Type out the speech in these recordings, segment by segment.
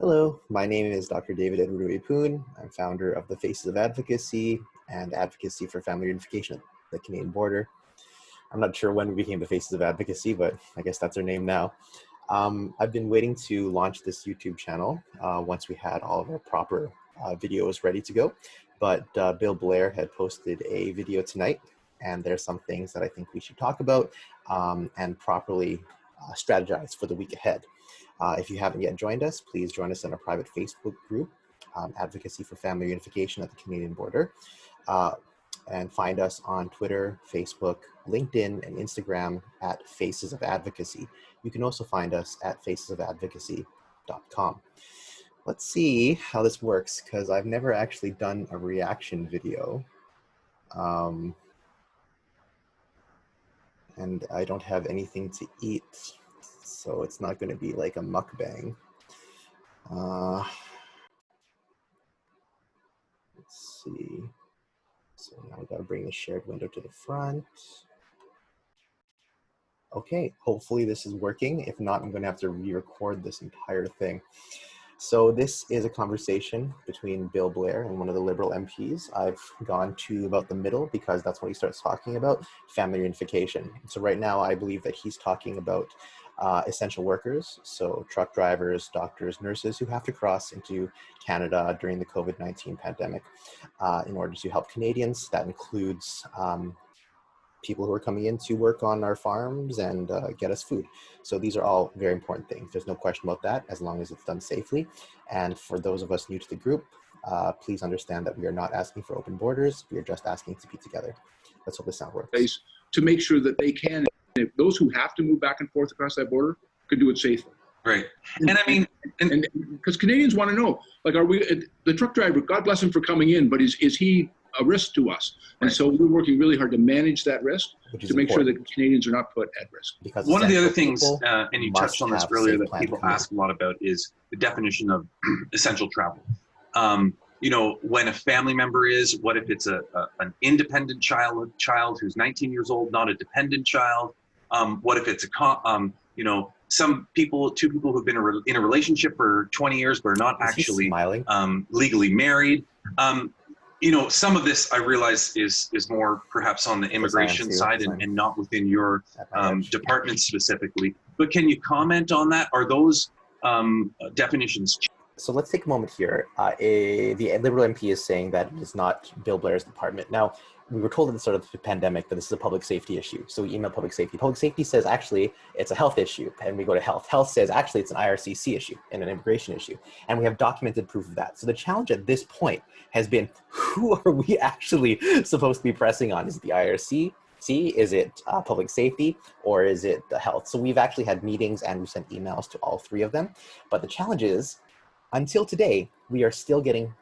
Hello, my name is Dr. David Edward-Ooi Poon. I'm founder of the Faces of Advocacy and Advocacy for Family Reunification at the Canadian border. I'm not sure when we became the Faces of Advocacy, but I guess that's our name now. I've been waiting to launch this YouTube channel once we had all of our proper videos ready to go, but Bill Blair had posted a video tonight, and there's some things that I think we should talk about and properly strategize for the week ahead. If you haven't yet joined us, please join us in our private Facebook group, Advocacy for Family Reunification at the Canadian border, and find us on Twitter, Facebook, LinkedIn, and Instagram at Faces of Advocacy. You can also find us at facesofadvocacy.com. Let's see how this works, because I've never actually done a reaction video. And I don't have anything to eat, so it's not going to be like a mukbang. Let's see. So now I got to bring the shared window to the front. Okay, hopefully this is working. If not, I'm going to have to re-record this entire thing. So this is a conversation between Bill Blair and one of the Liberal MPs. I've gone to about the middle because that's what he starts talking about, family reunification. So right now I believe that he's talking about essential workers, so truck drivers, doctors, nurses who have to cross into Canada during the COVID-19 pandemic in order to help Canadians. That includes people who are coming in to work on our farms and get us food. So these are all very important things. There's no question about that, as long as it's done safely. And for those of us new to the group, please understand that we are not asking for open borders. We are just asking to be together. Let's hope this sound works. To make sure that they can, if those who have to move back and forth across that border, can do it safely. Right. And I mean, and because Canadians want to know, like, are we, the truck driver, God bless him for coming in, but is he a risk to us? And so we're working really hard to manage that risk, to make sure that Canadians are not put at risk. Because one of the other things, and you touched on this earlier, that people ask a lot about is the definition of essential travel. You know, when a family member is, what if it's an independent child who's 19 years old, not a dependent child? What if it's you know, some people, two people who've been in a relationship for 20 years but are not actually legally married? You know, some of this I realize is more perhaps on the immigration side and not within your department specifically. But can you comment on that? Are those definitions? So let's take a moment here. The Liberal MP is saying that it is not Bill Blair's department. Now, we were told at the start of the pandemic that this is a public safety issue. So we emailed public safety. Public safety says, actually, it's a health issue. And we go to health. Health says, actually, it's an IRCC issue and an immigration issue. And we have documented proof of that. So the challenge at this point has been, who are we actually supposed to be pressing on? Is it the IRCC? Is it public safety, or is it the health? So we've actually had meetings and we sent emails to all three of them. But the challenge is, until today, we are still getting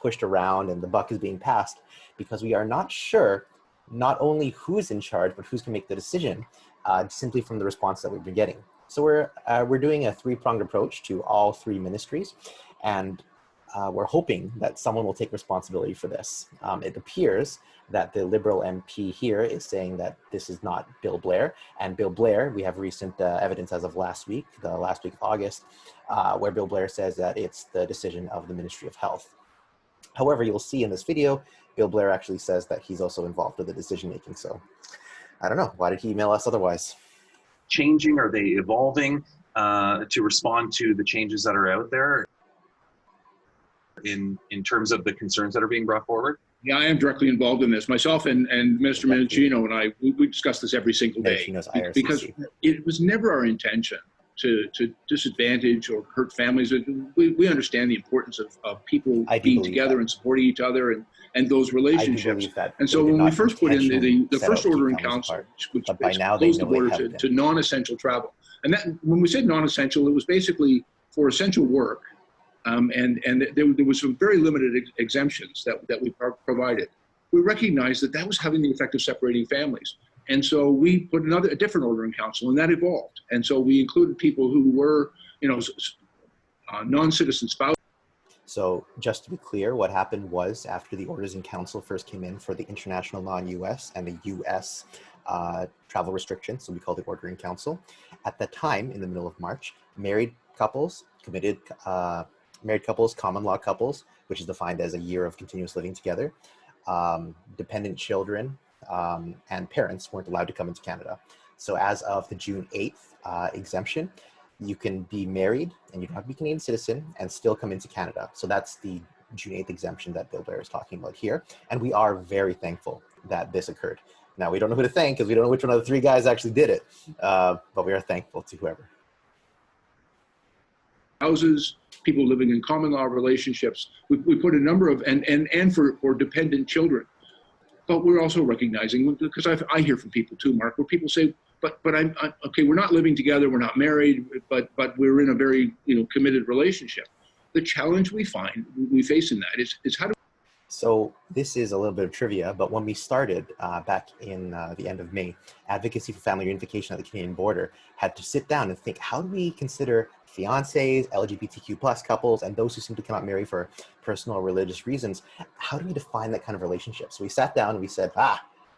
pushed around and the buck is being passed because we are not sure not only who's in charge, but who's going to make the decision simply from the response that we've been getting. So we're doing a three-pronged approach to all three ministries, and we're hoping that someone will take responsibility for this. It appears that the Liberal MP here is saying that this is not Bill Blair, and Bill Blair, we have recent evidence as of last week, the last week of August, where Bill Blair says that it's the decision of the Ministry of Health. However, you'll see in this video, Bill Blair actually says that he's also involved with the decision making. So I don't know, why did he email us otherwise? Changing, are they evolving to respond to the changes that are out there in terms of the concerns that are being brought forward? Yeah, I am directly involved in this. Myself and Mr. Mendocino and I, we discuss this every single day, because it was never our intention to disadvantage or hurt families. We understand the importance of people being together and supporting each other and those relationships. And so when we first put in the first order in council, which closed the border to non-essential travel, and that when we said non-essential, it was basically for essential work. And there was some very limited exemptions that we provided. We recognized that was having the effect of separating families. And so we put a different order in council, and that evolved. And so we included people who were, you know, non-citizen spouses. So just to be clear, what happened was after the orders in council first came in for the international non-US and the US travel restrictions, so we called it order in council. At that time, in the middle of March, married couples, committed Married couples, common law couples, which is defined as a year of continuous living together. Dependent children and parents weren't allowed to come into Canada. So as of the June 8th exemption, you can be married and you don't have to be a Canadian citizen and still come into Canada. So that's the June 8th exemption that Bill Blair is talking about here. And we are very thankful that this occurred. Now, we don't know who to thank because we don't know which one of the three guys actually did it, but we are thankful to whoever. Houses, people living in common law relationships. We put a number of, and for dependent children. But we're also recognizing, because I hear from people too, Mark, where people say, but I'm okay, we're not living together, we're not married, but we're in a very committed relationship. The challenge we face in that is how do. So this is a little bit of trivia, but when we started back in the end of May, Advocacy for Family Reunification at the Canadian border had to sit down and think, how do we consider fiancés, LGBTQ plus couples, and those who seem to come out married for personal or religious reasons? How do we define that kind of relationship? So we sat down and we said,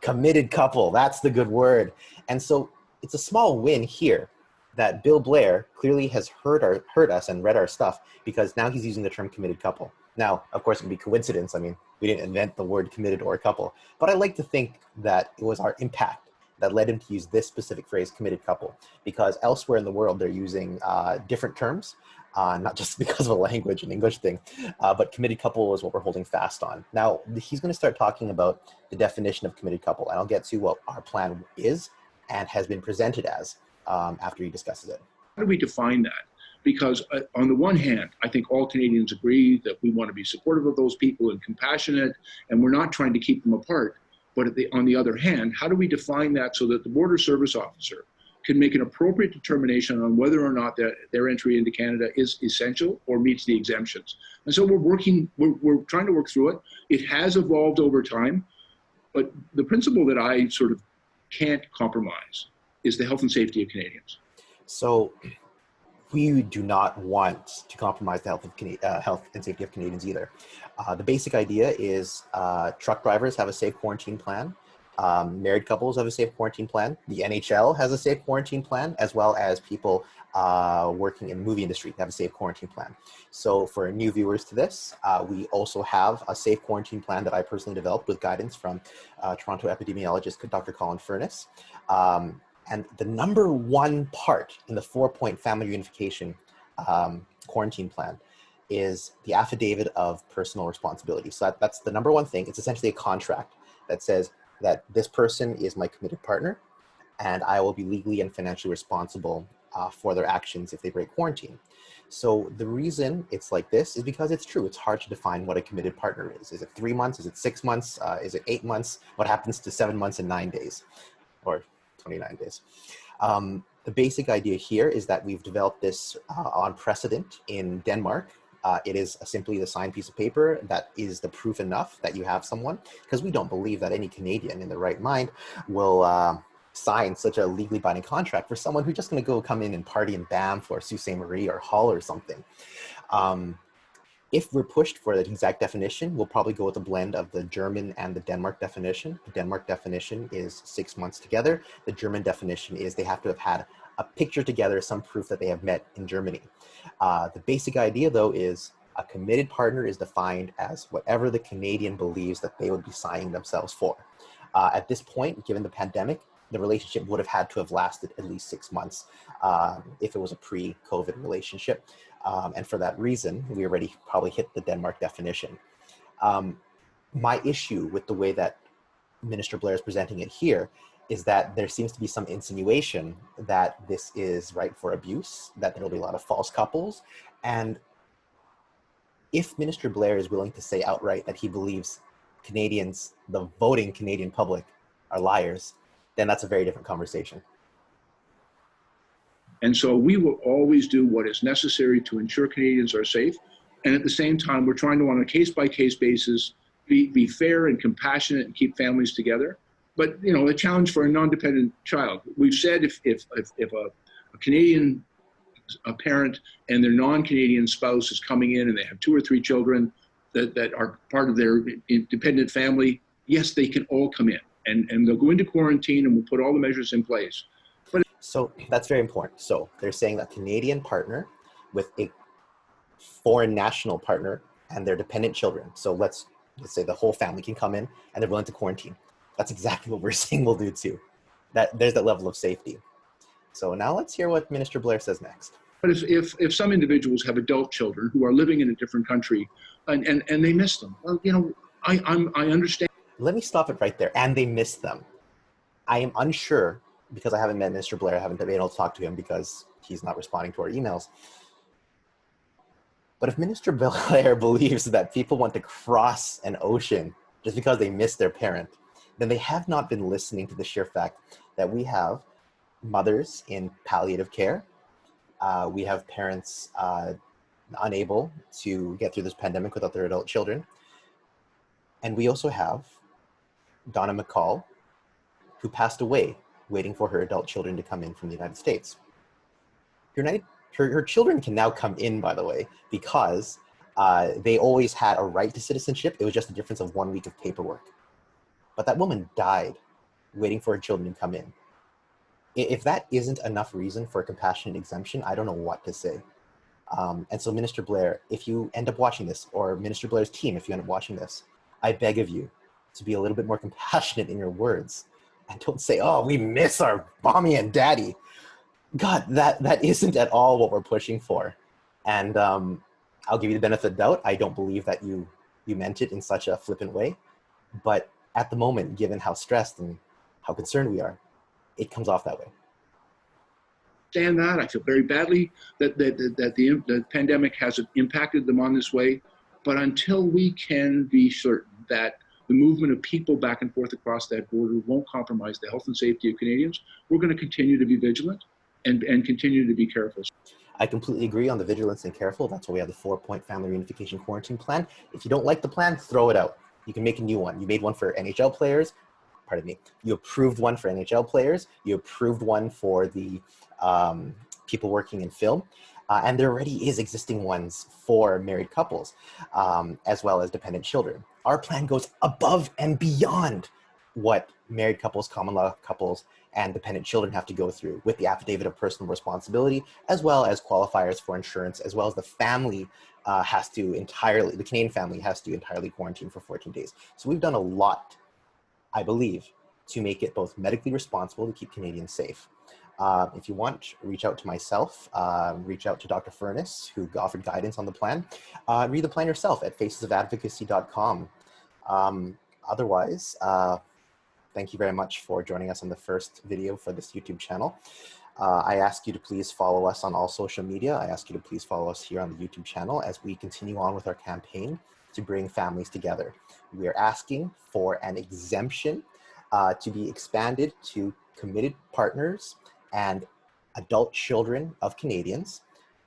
committed couple, that's the good word. And so it's a small win here that Bill Blair clearly has heard us and read our stuff, because now he's using the term committed couple. Now, of course, it can be coincidence. I mean, we didn't invent the word committed or couple, but I like to think that it was our impact that led him to use this specific phrase, committed couple, because elsewhere in the world, they're using different terms, not just because of a language and English thing, but committed couple is what we're holding fast on. Now, he's going to start talking about the definition of committed couple, and I'll get to what our plan is and has been presented as after he discusses it. How do we define that? Because on the one hand, I think all Canadians agree that we want to be supportive of those people and compassionate, and we're not trying to keep them apart. But on the other hand, how do we define that so that the border service officer can make an appropriate determination on whether or not their entry into Canada is essential or meets the exemptions? And so we're trying to work through it. It has evolved over time, but the principle that I sort of can't compromise is the health and safety of Canadians. So we do not want to compromise the health and safety of Canadians either. The basic idea is truck drivers have a safe quarantine plan. Married couples have a safe quarantine plan. The NHL has a safe quarantine plan, as well as people working in the movie industry have a safe quarantine plan. So for new viewers to this, we also have a safe quarantine plan that I personally developed with guidance from Toronto epidemiologist Dr. Colin Furness. And the number one part in the 4-point family reunification quarantine plan is the affidavit of personal responsibility. So that's the number one thing. It's essentially a contract that says that this person is my committed partner and I will be legally and financially responsible for their actions if they break quarantine. So the reason it's like this is because it's true. It's hard to define what a committed partner is. Is it 3 months? Is it 6 months? Is it 8 months? What happens to 7 months and 9 days? Or 29 days. The basic idea here is that we've developed this on precedent in Denmark. It is simply the signed piece of paper that is the proof enough that you have someone, because we don't believe that any Canadian in their right mind will sign such a legally binding contract for someone who's just going to come in and party in Banff or Sault Ste. Marie or Hull or something. If we're pushed for that exact definition, we'll probably go with a blend of the German and the Denmark definition. The Denmark definition is 6 months together. The German definition is they have to have had a picture together, some proof that they have met in Germany. The basic idea, though, is a committed partner is defined as whatever the Canadian believes that they would be signing themselves for. At this point, given the pandemic, the relationship would have had to have lasted at least 6 months if it was a pre-COVID relationship. And for that reason, we already probably hit the Denmark definition. My issue with the way that Minister Blair is presenting it here is that there seems to be some insinuation that this is ripe for abuse, that there will be a lot of false couples. And if Minister Blair is willing to say outright that he believes Canadians, the voting Canadian public, are liars, then that's a very different conversation. And so we will always do what is necessary to ensure Canadians are safe. And at the same time, we're trying to, on a case-by-case basis, be fair and compassionate and keep families together. But, a challenge for a non-dependent child. We've said if a Canadian parent and their non-Canadian spouse is coming in and they have 2 or 3 children that are part of their dependent family, yes, they can all come in. And they'll go into quarantine and we'll put all the measures in place. So that's very important. So they're saying that Canadian partner with a foreign national partner and their dependent children. So let's say the whole family can come in and they're willing to quarantine. That's exactly what we're saying we'll do too. There's that level of safety. So now let's hear what Minister Blair says next. But if some individuals have adult children who are living in a different country and they miss them, well, you know, I understand. Let me stop it right there. And they miss them. I am unsure, because I haven't met Minister Blair, I haven't been able to talk to him because he's not responding to our emails. But if Minister Blair believes that people want to cross an ocean just because they miss their parent, then they have not been listening to the sheer fact that we have mothers in palliative care. We have parents unable to get through this pandemic without their adult children. And we also have Donna McCall, who passed away waiting for her adult children to come in from the United States. Her children can now come in, by the way, because they always had a right to citizenship. It was just a difference of 1 week of paperwork. But that woman died waiting for her children to come in. If that isn't enough reason for a compassionate exemption, I don't know what to say. And so Minister Blair, if you end up watching this, or Minister Blair's team, if you end up watching this, I beg of you to be a little bit more compassionate in your words. And don't say, oh, we miss our mommy and daddy. God, that isn't at all what we're pushing for. And I'll give you the benefit of the doubt. I don't believe that you meant it in such a flippant way. But at the moment, given how stressed and how concerned we are, it comes off that way. Understand that. I feel very badly that the pandemic has impacted them on this way. But until we can be certain that the movement of people back and forth across that border won't compromise the health and safety of Canadians, we're going to continue to be vigilant and continue to be careful. I completely agree on the vigilance and careful. That's why we have the 4-point family reunification quarantine plan. If you don't like the plan, throw it out. You can make a new one. You made one for NHL players. Pardon me. You approved one for NHL players. You approved one for the people working in film. And there already is existing ones for married couples, as well as dependent children. Our plan goes above and beyond what married couples, common law couples, and dependent children have to go through with the affidavit of personal responsibility, as well as qualifiers for insurance, as well as the family the Canadian family has to entirely quarantine for 14 days. So we've done a lot, I believe, to make it both medically responsible to keep Canadians safe. If you want, reach out to myself, reach out to Dr. Furness, who offered guidance on the plan. Read the plan yourself at facesofadvocacy.com. Otherwise, thank you very much for joining us on the first video for this YouTube channel. I ask you to please follow us on all social media. I ask you to please follow us here on the YouTube channel as we continue on with our campaign to bring families together. We are asking for an exemption to be expanded to committed partners and adult children of Canadians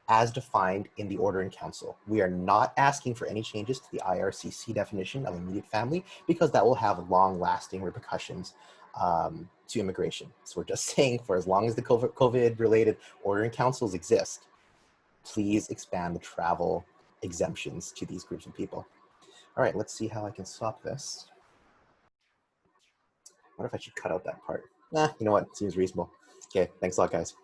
as defined in the Order in Council. We are not asking for any changes to the IRCC definition of immediate family because that will have long-lasting repercussions to immigration. So we're just saying for as long as the COVID-related Order in Councils exist, please expand the travel exemptions to these groups of people. All right, let's see how I can stop this. I wonder if I should cut out that part. Nah, you know what? Seems reasonable. Okay, thanks a lot, guys.